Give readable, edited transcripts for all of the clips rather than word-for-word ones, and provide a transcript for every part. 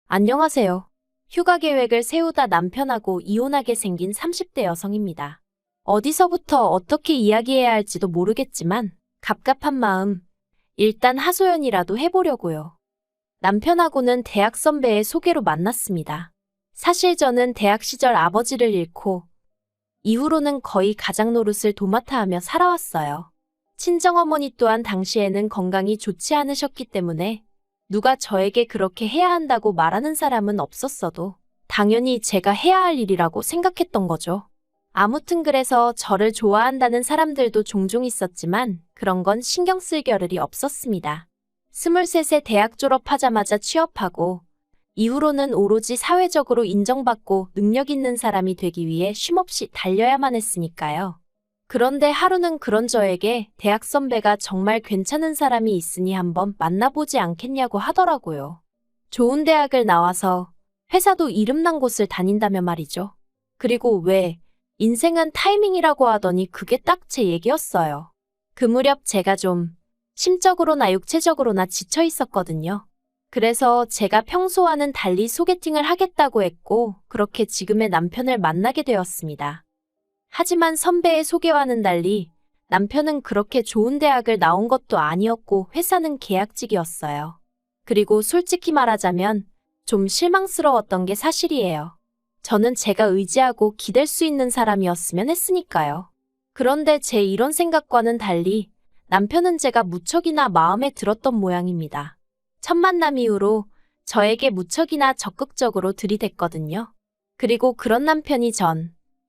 안녕하세요. 휴가 계획을 세우다 남편하고 이혼하게 생긴 30대 여성입니다. 어디서부터 어떻게 이야기해야 할지도 모르겠지만 갑갑한 마음, 일단 하소연이라도 해보려고요. 남편하고는 대학 선배의 소개로 만났습니다. 사실 저는 대학 시절 아버지를 잃고 이후로는 거의 가장 노릇을 도맡아 하며 살아왔어요. 친정어머니 또한 당시에는 건강이 좋지 않으셨기 때문에 누가 저에게 그렇게 해야 한다고 말하는 사람은 없었어도 당연히 제가 해야 할 일이라고 생각했던 거죠. 아무튼 그래서 저를 좋아한다는 사람들도 종종 있었지만 그런 건 신경 쓸 겨를이 없었습니다. 23세 대학 졸업하자마자 취업하고 이후로는 오로지 사회적으로 인정받고 능력 있는 사람이 되기 위해 쉼없이 달려야만 했으니까요. 그런데 하루는 그런 저에게 대학 선배가 정말 괜찮은 사람이 있으니 한번 만나보지 않겠냐고 하더라고요. 좋은 대학을 나와서 회사도 이름난 곳을 다닌다며 말이죠. 그리고 왜 인생은 타이밍이라고 하더니 그게 딱 제 얘기였어요. 그 무렵 제가 좀 심적으로나 육체적으로나 지쳐 있었거든요. 그래서 제가 평소와는 달리 소개팅을 하겠다고 했고 그렇게 지금의 남편을 만나게 되었습니다. 하지만 선배의 소개와는 달리 남편은 그렇게 좋은 대학을 나온 것도 아니었고 회사는 계약직이었어요. 그리고 솔직히 말하자면 좀 실망스러웠던 게 사실이에요. 저는 제가 의지하고 기댈 수 있는 사람이었으면 했으니까요. 그런데 제 이런 생각과는 달리 남편은 제가 무척이나 마음에 들었던 모양입니다. 첫 만남 이후로 저에게 무척이나 적극적으로 들이댔거든요. 그리고 그런 남편이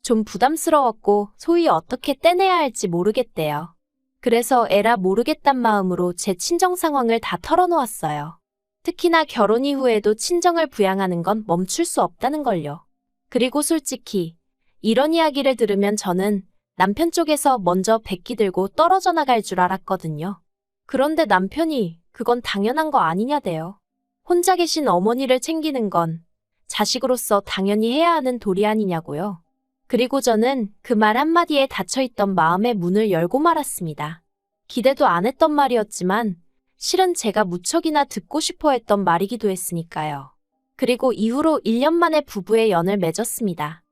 좀 부담스러웠고 소위 어떻게 떼내야 할지 모르겠대요. 그래서 에라 모르겠단 마음으로 제 친정 상황을 다 털어놓았어요. 특히나 결혼 이후에도 친정을 부양하는 건 멈출 수 없다는 걸요. 그리고 솔직히 이런 이야기를 들으면 저는 남편 쪽에서 먼저 백기 들고 떨어져 나갈 줄 알았거든요. 그런데 남편이 그건 당연한 거 아니냐대요. 혼자 계신 어머니를 챙기는 건 자식으로서 당연히 해야 하는 도리 아니냐고요. 그리고 저는 그 말 한마디에 닫혀있던 마음의 문을 열고 말았습니다. 기대도 안 했던 말이었지만 실은 제가 무척이나 듣고 싶어 했던 말이기도 했으니까요. 그리고 이후로 1년 만에 부부의 연을 맺었습니다.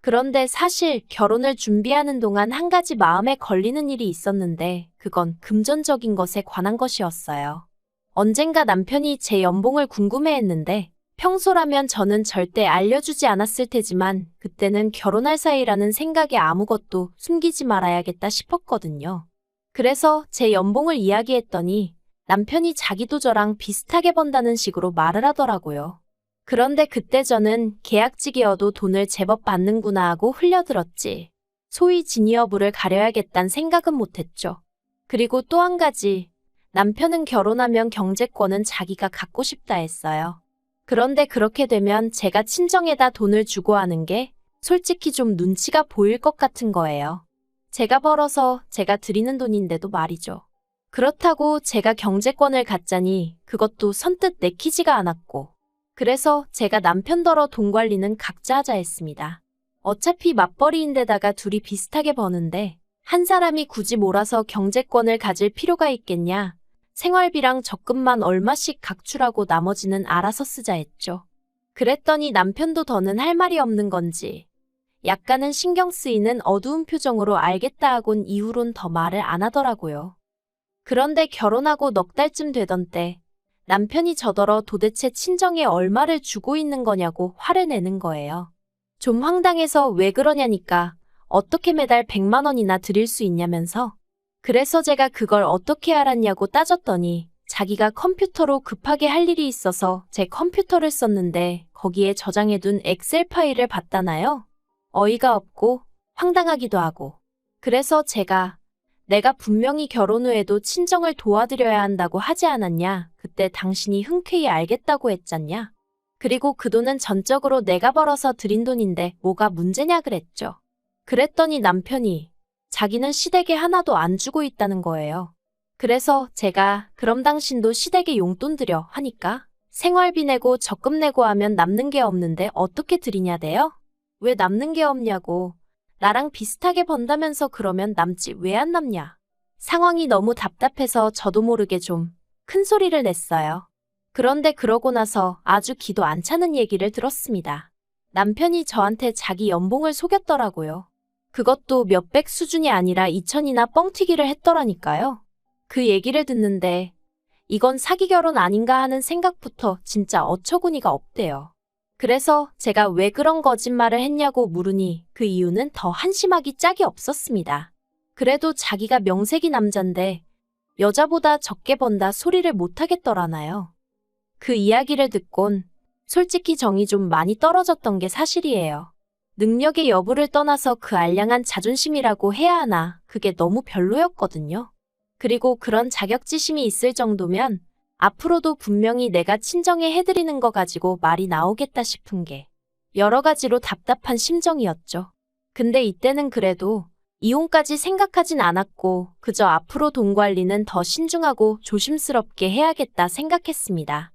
그런데 사실 결혼을 준비하는 동안 한 가지 마음에 걸리는 일이 있었는데 그건 금전적인 것에 관한 것이었어요. 언젠가 남편이 제 연봉을 궁금해했는데 평소라면 저는 절대 알려주지 않았을 테지만 그때는 결혼할 사이라는 생각에 아무것도 숨기지 말아야겠다 싶었거든요. 그래서 제 연봉을 이야기했더니 남편이 자기도 저랑 비슷하게 번다는 식으로 말을 하더라고요. 그런데 그때 저는 계약직이어도 돈을 제법 받는구나 하고 흘려들었지. 소위 진위 여부를 가려야겠다는 생각은 못했죠. 그리고 또 한 가지, 남편은 결혼하면 경제권은 자기가 갖고 싶다 했어요. 그런데 그렇게 되면 제가 친정에다 돈을 주고 하는 게 솔직히 좀 눈치가 보일 것 같은 거예요. 제가 벌어서 제가 드리는 돈인데도 말이죠. 그렇다고 제가 경제권을 갖자니 그것도 선뜻 내키지가 않았고 그래서 제가 남편더러 돈 관리는 각자 하자 했습니다. 어차피 맞벌이인데다가 둘이 비슷하게 버는데 한 사람이 굳이 몰아서 경제권을 가질 필요가 있겠냐. 생활비랑 적금만 얼마씩 각출하고 나머지는 알아서 쓰자 했죠. 그랬더니 남편도 더는 할 말이 없는 건지 약간은 신경 쓰이는 어두운 표정으로 알겠다 하곤 이후론 더 말을 안 하더라고요. 그런데 결혼하고 넉 달쯤 되던 때 남편이 저더러 도대체 친정에 얼마를 주고 있는 거냐고 화를 내는 거예요. 좀 황당해서 왜 그러냐니까 어떻게 매달 100만 원이나 드릴 수 있냐면서 그래서 제가 그걸 어떻게 알았냐고 따졌더니 자기가 컴퓨터로 급하게 할 일이 있어서 제 컴퓨터를 썼는데 거기에 저장해둔 엑셀 파일을 봤다나요? 어이가 없고 황당하기도 하고 그래서 제가 내가 분명히 결혼 후에도 친정을 도와드려야 한다고 하지 않았냐? 그때 당신이 흔쾌히 알겠다고 했잖냐? 그리고 그 돈은 전적으로 내가 벌어서 들인 돈인데 뭐가 문제냐 그랬죠. 그랬더니 남편이 자기는 시댁에 하나도 안 주고 있다는 거예요. 그래서 제가 그럼 당신도 시댁에 용돈 드려 하니까 생활비 내고 적금 내고 하면 남는 게 없는데 어떻게 드리냐대요? 왜 남는 게 없냐고. 나랑 비슷하게 번다면서 그러면 남지 왜 안 남냐. 상황이 너무 답답해서 저도 모르게 좀 큰 소리를 냈어요. 그런데 그러고 나서 아주 기도 안 차는 얘기를 들었습니다. 남편이 저한테 자기 연봉을 속였더라고요. 그것도 몇백 수준이 아니라 2천이나 뻥튀기를 했더라니까요. 그 얘기를 듣는데 이건 사기 결혼 아닌가 하는 생각부터 진짜 어처구니가 없대요. 그래서 제가 왜 그런 거짓말을 했냐고 물으니 그 이유는 더 한심하기 짝이 없었습니다. 그래도 자기가 명색이 남잔데 여자보다 적게 번다 소리를 못하겠더라나요. 그 이야기를 듣곤 솔직히 정이 좀 많이 떨어졌던 게 사실이에요. 능력의 여부를 떠나서 그 알량한 자존심이라고 해야 하나 그게 너무 별로였거든요. 그리고 그런 자격지심이 있을 정도면 앞으로도 분명히 내가 친정에 해드리는 거 가지고 말이 나오겠다 싶은 게 여러 가지로 답답한 심정이었죠. 근데 이때는 그래도 이혼까지 생각하진 않았고 그저 앞으로 돈 관리는 더 신중하고 조심스럽게 해야겠다 생각했습니다.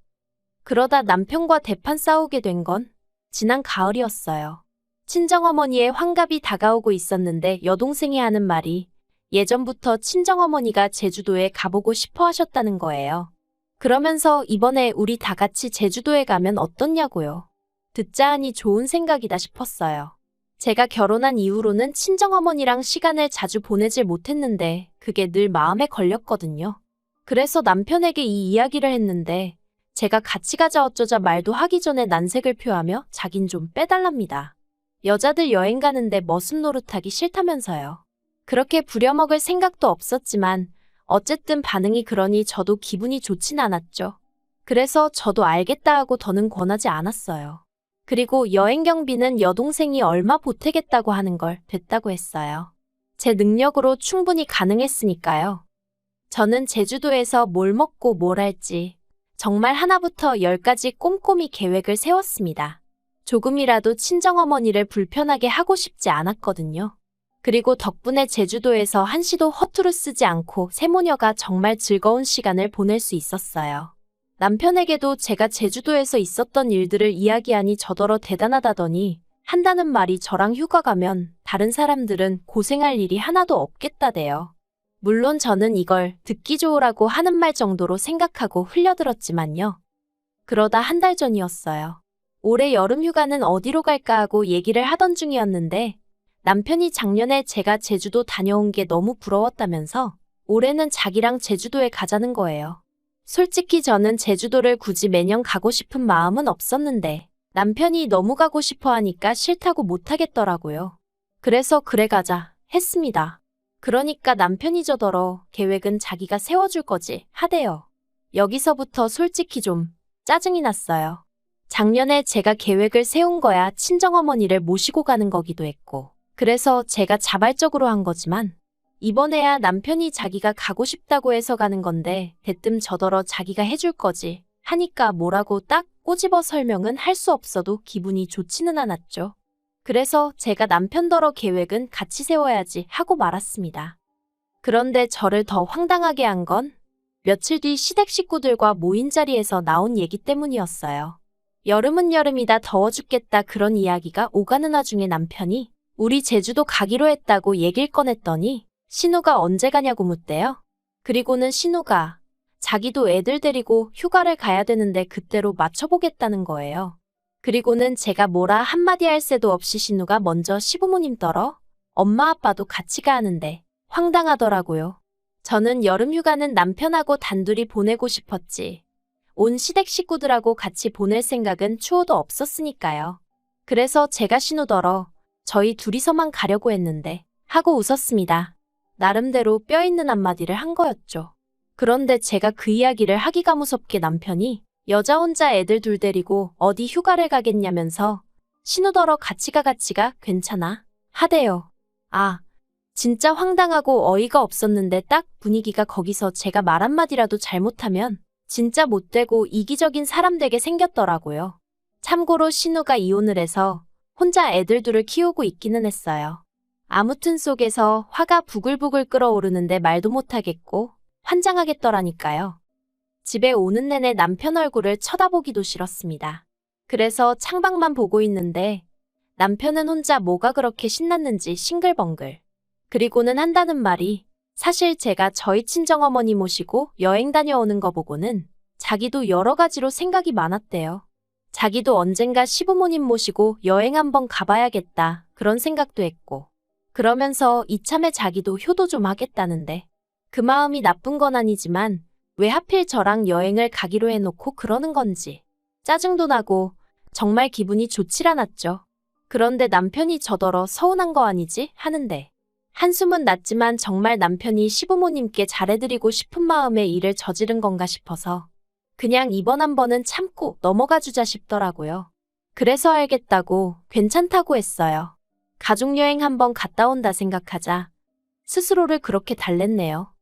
그러다 남편과 대판 싸우게 된 건 지난 가을이었어요. 친정어머니의 환갑이 다가오고 있었는데 여동생이 하는 말이 예전부터 친정어머니가 제주도에 가보고 싶어 하셨다는 거예요. 그러면서 이번에 우리 다 같이 제주도에 가면 어떻냐고요. 듣자 하니 좋은 생각이다 싶었어요. 제가 결혼한 이후로는 친정어머니랑 시간을 자주 보내질 못했는데 그게 늘 마음에 걸렸거든요. 그래서 남편에게 이 이야기를 했는데 제가 같이 가자 어쩌자 말도 하기 전에 난색을 표하며 자긴 좀 빼달랍니다. 여자들 여행 가는데 머슴 노릇하기 싫다면서요. 그렇게 부려먹을 생각도 없었지만 어쨌든 반응이 그러니 저도 기분이 좋진 않았죠. 그래서 저도 알겠다 하고 더는 권하지 않았어요. 그리고 여행 경비는 여동생이 얼마 보태겠다고 하는 걸 됐다고 했어요. 제 능력으로 충분히 가능했으니까요. 저는 제주도에서 뭘 먹고 뭘 할지 정말 하나부터 열까지 꼼꼼히 계획을 세웠습니다. 조금이라도 친정어머니를 불편하게 하고 싶지 않았거든요. 그리고 덕분에 제주도에서 한시도 허투루 쓰지 않고 새모녀가 정말 즐거운 시간을 보낼 수 있었어요. 남편에게도 제가 제주도에서 있었던 일들을 이야기하니 저더러 대단하다더니 한다는 말이 저랑 휴가 가면 다른 사람들은 고생할 일이 하나도 없겠다대요. 물론 저는 이걸 듣기 좋으라고 하는 말 정도로 생각하고 흘려들었지만요. 그러다 한 달 전이었어요. 올해 여름 휴가는 어디로 갈까 하고 얘기를 하던 중이었는데 남편이 작년에 제가 제주도 다녀온 게 너무 부러웠다면서 올해는 자기랑 제주도에 가자는 거예요. 솔직히 저는 제주도를 굳이 매년 가고 싶은 마음은 없었는데 남편이 너무 가고 싶어 하니까 싫다고 못하겠더라고요. 그래서 그래 가자 했습니다. 그러니까 남편이 저더러 계획은 자기가 세워줄 거지 하대요. 여기서부터 솔직히 좀 짜증이 났어요. 작년에 제가 계획을 세운 거야 친정어머니를 모시고 가는 거기도 했고 그래서 제가 자발적으로 한 거지만 이번에야 남편이 자기가 가고 싶다고 해서 가는 건데 대뜸 저더러 자기가 해줄 거지 하니까 뭐라고 딱 꼬집어 설명은 할 수 없어도 기분이 좋지는 않았죠. 그래서 제가 남편더러 계획은 같이 세워야지 하고 말았습니다. 그런데 저를 더 황당하게 한 건 며칠 뒤 시댁 식구들과 모인 자리에서 나온 얘기 때문이었어요. 여름은 여름이다 더워 죽겠다 그런 이야기가 오가는 와중에 남편이 우리 제주도 가기로 했다고 얘길 꺼냈더니 신우가 언제 가냐고 묻대요. 그리고는 신우가 자기도 애들 데리고 휴가를 가야 되는데 그때로 맞춰보겠다는 거예요. 그리고는 제가 뭐라 한마디 할 새도 없이 신우가 먼저 시부모님 떨어 엄마 아빠도 같이 가는데 황당하더라고요. 저는 여름 휴가는 남편하고 단둘이 보내고 싶었지. 온 시댁 식구들하고 같이 보낼 생각은 추호도 없었으니까요. 그래서 제가 신우더러 저희 둘이서만 가려고 했는데 하고 웃었습니다. 나름대로 뼈있는 한마디를 한 거였죠. 그런데 제가 그 이야기를 하기가 무섭게 남편이 여자 혼자 애들 둘 데리고 어디 휴가를 가겠냐면서 신우더러 같이 가 괜찮아? 하대요. 아, 진짜 황당하고 어이가 없었는데 딱 분위기가 거기서 제가 말 한마디라도 잘못하면 진짜 못되고 이기적인 사람 되게 생겼더라고요. 참고로 신우가 이혼을 해서 혼자 애들 둘을 키우고 있기는 했어요. 아무튼 속에서 화가 부글부글 끓어오르는데 말도 못하겠고 환장하겠더라니까요. 집에 오는 내내 남편 얼굴을 쳐다보기도 싫었습니다. 그래서 창밖만 보고 있는데 남편은 혼자 뭐가 그렇게 신났는지 싱글벙글. 그리고는 한다는 말이 사실 제가 저희 친정어머니 모시고 여행 다녀오는 거 보고는 자기도 여러 가지로 생각이 많았대요. 자기도 언젠가 시부모님 모시고 여행 한번 가봐야겠다 그런 생각도 했고 그러면서 이참에 자기도 효도 좀 하겠다는데 그 마음이 나쁜 건 아니지만 왜 하필 저랑 여행을 가기로 해놓고 그러는 건지 짜증도 나고 정말 기분이 좋질 않았죠. 그런데 남편이 저더러 서운한 거 아니지 하는데 한숨은 났지만 정말 남편이 시부모님께 잘해드리고 싶은 마음에 일을 저지른 건가 싶어서 그냥 이번 한 번은 참고 넘어가 주자 싶더라고요. 그래서 알겠다고 괜찮다고 했어요. 가족여행 한번 갔다 온다 생각하자 스스로를 그렇게 달랬네요.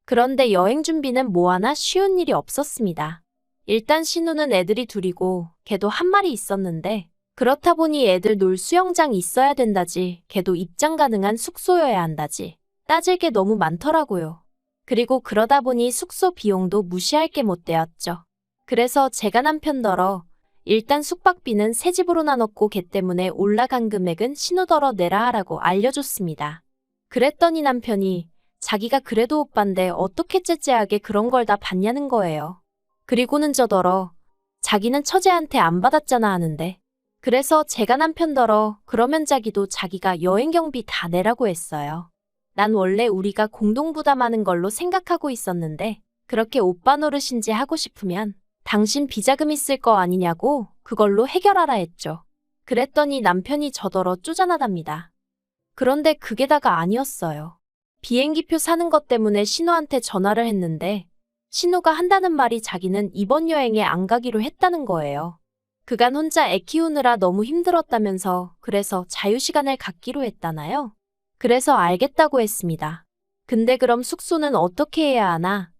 그런데 여행 준비는 뭐 하나 쉬운 일이 없었습니다. 일단 신우는 애들이 둘이고 걔도 한 마리 있었는데 그렇다 보니 애들 놀 수영장이 있어야 된다지 걔도 입장 가능한 숙소여야 한다지 따질 게 너무 많더라고요. 그리고 그러다 보니 숙소 비용도 무시할 게 못 되었죠. 그래서 제가 남편더러 일단 숙박비는 새 집으로 나눴고 걔 때문에 올라간 금액은 신우더러 내라 하라고 알려줬습니다. 그랬더니 남편이 자기가 그래도 오빤데 어떻게 째째하게 그런 걸 다 받냐는 거예요. 그리고는 저더러 자기는 처제한테 안 받았잖아 하는데 그래서 제가 남편더러 그러면 자기도 자기가 여행 경비 다 내라고 했어요. 난 원래 우리가 공동 부담하는 걸로 생각하고 있었는데 그렇게 오빠 노릇인지 하고 싶으면 당신 비자금 있을 거 아니냐고 그걸로 해결하라 했죠. 그랬더니 남편이 저더러 쪼잔하답니다. 그런데 그게 다가 아니었어요. 비행기표 사는 것 때문에 신우한테 전화를 했는데 신우가 한다는 말이 자기는 이번 여행에 안 가기로 했다는 거예요. 그간 혼자 애 키우느라 너무 힘들었다면서 그래서 자유시간을 갖기로 했다나요? 그래서 알겠다고 했습니다. 근데 그럼 숙소는 어떻게 해야 하나?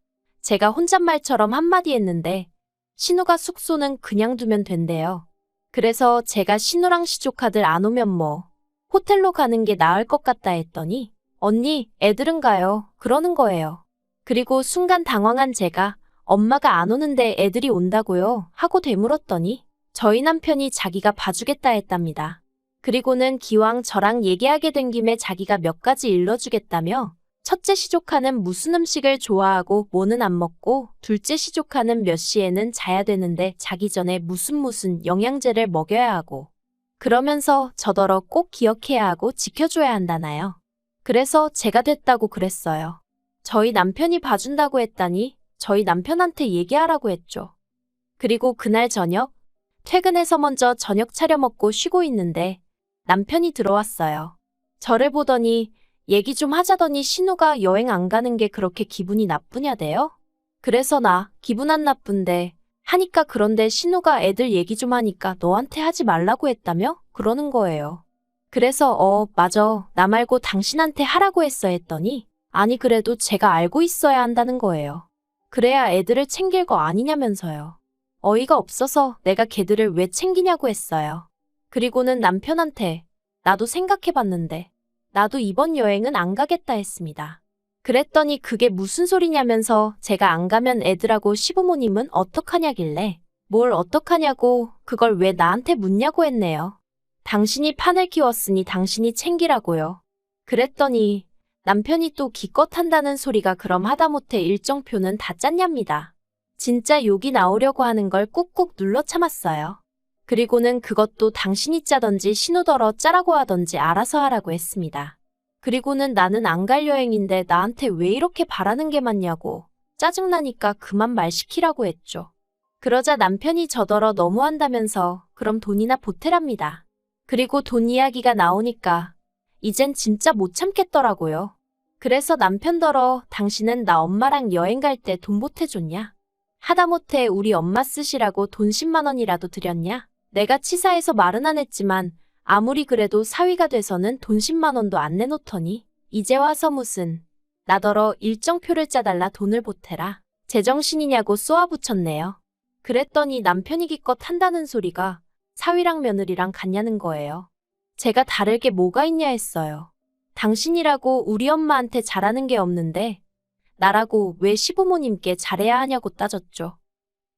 제가 혼잣말처럼 한마디 했는데 신우가 숙소는 그냥 두면 된대요. 그래서 제가 신우랑 시조카들 안 오면 뭐 호텔로 가는 게 나을 것 같다 했더니 언니 애들은 가요 그러는 거예요. 그리고 순간 당황한 제가 엄마가 안 오는데 애들이 온다고요 하고 되물었더니 저희 남편이 자기가 봐주겠다 했답니다. 그리고는 기왕 저랑 얘기하게 된 김에 자기가 몇 가지 일러주겠다며 첫째 시조카는 무슨 음식을 좋아하고 뭐는 안 먹고 둘째 시조카는 몇 시에는 자야 되는데 자기 전에 무슨 영양제를 먹여야 하고 그러면서 저더러 꼭 기억해야 하고 지켜줘야 한다나요. 그래서 제가 됐다고 그랬어요. 저희 남편이 봐준다고 했다니 저희 남편한테 얘기하라고 했죠. 그리고 그날 저녁 퇴근해서 먼저 저녁 차려 먹고 쉬고 있는데 남편이 들어왔어요. 저를 보더니 얘기 좀 하자더니 신우가 여행 안 가는 게 그렇게 기분이 나쁘냐대요? 그래서 나 기분 안 나쁜데 하니까 그런데 신우가 애들 얘기 좀 하니까 너한테 하지 말라고 했다며? 그러는 거예요. 그래서 맞아 나 말고 당신한테 하라고 했어 했더니 아니 그래도 제가 알고 있어야 한다는 거예요. 그래야 애들을 챙길 거 아니냐면서요. 어이가 없어서 내가 걔들을 왜 챙기냐고 했어요. 그리고는 남편한테 나도 생각해봤는데 나도 이번 여행은 안 가겠다 했습니다. 그랬더니 그게 무슨 소리냐면서 제가 안 가면 애들하고 시부모님은 어떡하냐길래 뭘 어떡하냐고 그걸 왜 나한테 묻냐고 했네요. 당신이 판을 키웠으니 당신이 챙기라고요. 그랬더니 남편이 또 기껏 한다는 소리가 그럼 하다못해 일정표는 다 짰냐입니다. 진짜 욕이 나오려고 하는 걸 꾹꾹 눌러 참았어요. 그리고는 그것도 당신이 짜던지 신우더러 짜라고 하던지 알아서 하라고 했습니다. 그리고는 나는 안 갈 여행인데 나한테 왜 이렇게 바라는 게 많냐고 짜증나니까 그만 말 시키라고 했죠. 그러자 남편이 저더러 너무한다면서 그럼 돈이나 보태랍니다. 그리고 돈 이야기가 나오니까 이젠 진짜 못 참겠더라고요. 그래서 남편더러 당신은 나 엄마랑 여행 갈 때 돈 보태줬냐? 하다못해 우리 엄마 쓰시라고 돈 10만 원이라도 드렸냐? 내가 치사해서 말은 안 했지만 아무리 그래도 사위가 돼서는 돈 10만 원도 안 내놓더니 이제 와서 무슨 나더러 일정표를 짜달라 돈을 보태라. 제정신이냐고 쏘아붙였네요. 그랬더니 남편이 기껏 한다는 소리가 사위랑 며느리랑 같냐는 거예요. 제가 다를 게 뭐가 있냐 했어요. 당신이라고 우리 엄마한테 잘하는 게 없는데 나라고 왜 시부모님께 잘해야 하냐고 따졌죠.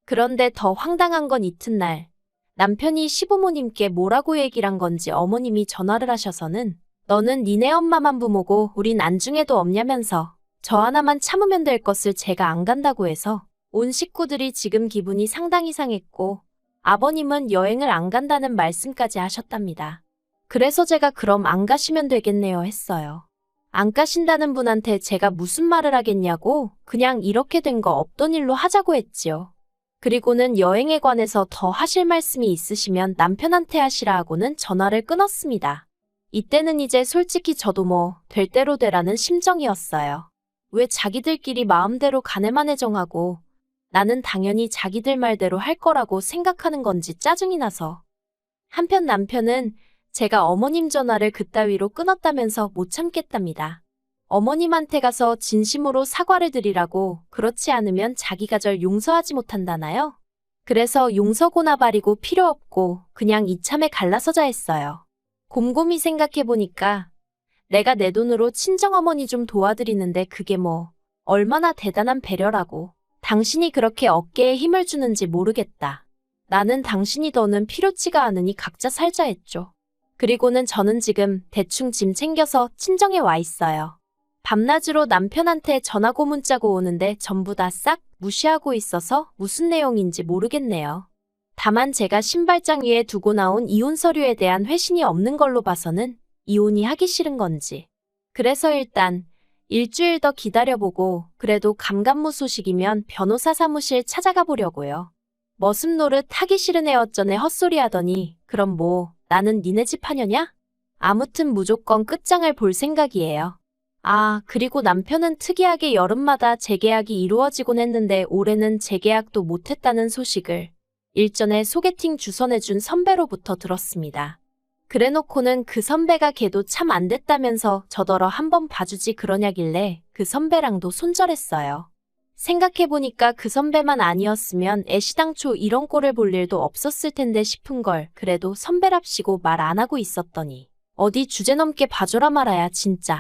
그런데 더 황당한 건 이튿날 남편이 시부모님께 뭐라고 얘기를 한 건지 어머님이 전화를 하셔서는 너는 니네 엄마만 부모고 우린 안중에도 없냐면서 저 하나만 참으면 될 것을 제가 안 간다고 해서 온 식구들이 지금 기분이 상당히 상했고 아버님은 여행을 안 간다는 말씀까지 하셨답니다. 그래서 제가 그럼 안 가시면 되겠네요 했어요. 안 가신다는 분한테 제가 무슨 말을 하겠냐고 그냥 이렇게 된 거 없던 일로 하자고 했지요. 그리고는 여행에 관해서 더 하실 말씀이 있으시면 남편한테 하시라 하고는 전화를 끊었습니다. 이때는 이제 솔직히 저도 뭐 될 대로 되라는 심정이었어요. 왜 자기들끼리 마음대로 가네마네 정하고 나는 당연히 자기들 말대로 할 거라고 생각하는 건지 짜증이 나서. 한편 남편은 제가 어머님 전화를 그따위로 끊었다면서 못 참겠답니다. 어머님한테 가서 진심으로 사과를 드리라고 그렇지 않으면 자기가 절 용서하지 못한다나요? 그래서 용서고나 바리고 필요 없고 그냥 이참에 갈라서자 했어요. 곰곰이 생각해보니까 내가 내 돈으로 친정어머니 좀 도와드리는데 그게 뭐 얼마나 대단한 배려라고. 당신이 그렇게 어깨에 힘을 주는지 모르겠다. 나는 당신이 더는 필요치가 않으니 각자 살자 했죠. 그리고는 저는 지금 대충 짐 챙겨서 친정에 와 있어요. 밤낮으로 남편한테 전화고 문자고 오는데 전부 다 싹 무시하고 있어서 무슨 내용인지 모르겠네요. 다만 제가 신발장 위에 두고 나온 이혼 서류에 대한 회신이 없는 걸로 봐서는 이혼이 하기 싫은 건지. 그래서 일단 일주일 더 기다려보고 그래도 감감무 소식이면 변호사 사무실 찾아가 보려고요. 머슴 노릇 하기 싫은 애 어쩌네 헛소리 하더니 그럼 뭐 나는 니네 집 하녀냐? 아무튼 무조건 끝장을 볼 생각이에요. 아, 그리고 남편은 특이하게 여름마다 재계약이 이루어지곤 했는데 올해는 재계약도 못했다는 소식을 일전에 소개팅 주선해준 선배로부터 들었습니다. 그래놓고는 그 선배가 걔도 참 안 됐다면서 저더러 한번 봐주지 그러냐길래 그 선배랑도 손절했어요. 생각해보니까 그 선배만 아니었으면 애시당초 이런 꼴을 볼 일도 없었을 텐데 싶은 걸 그래도 선배랍시고 말 안 하고 있었더니 어디 주제넘게 봐줘라 말아야 진짜.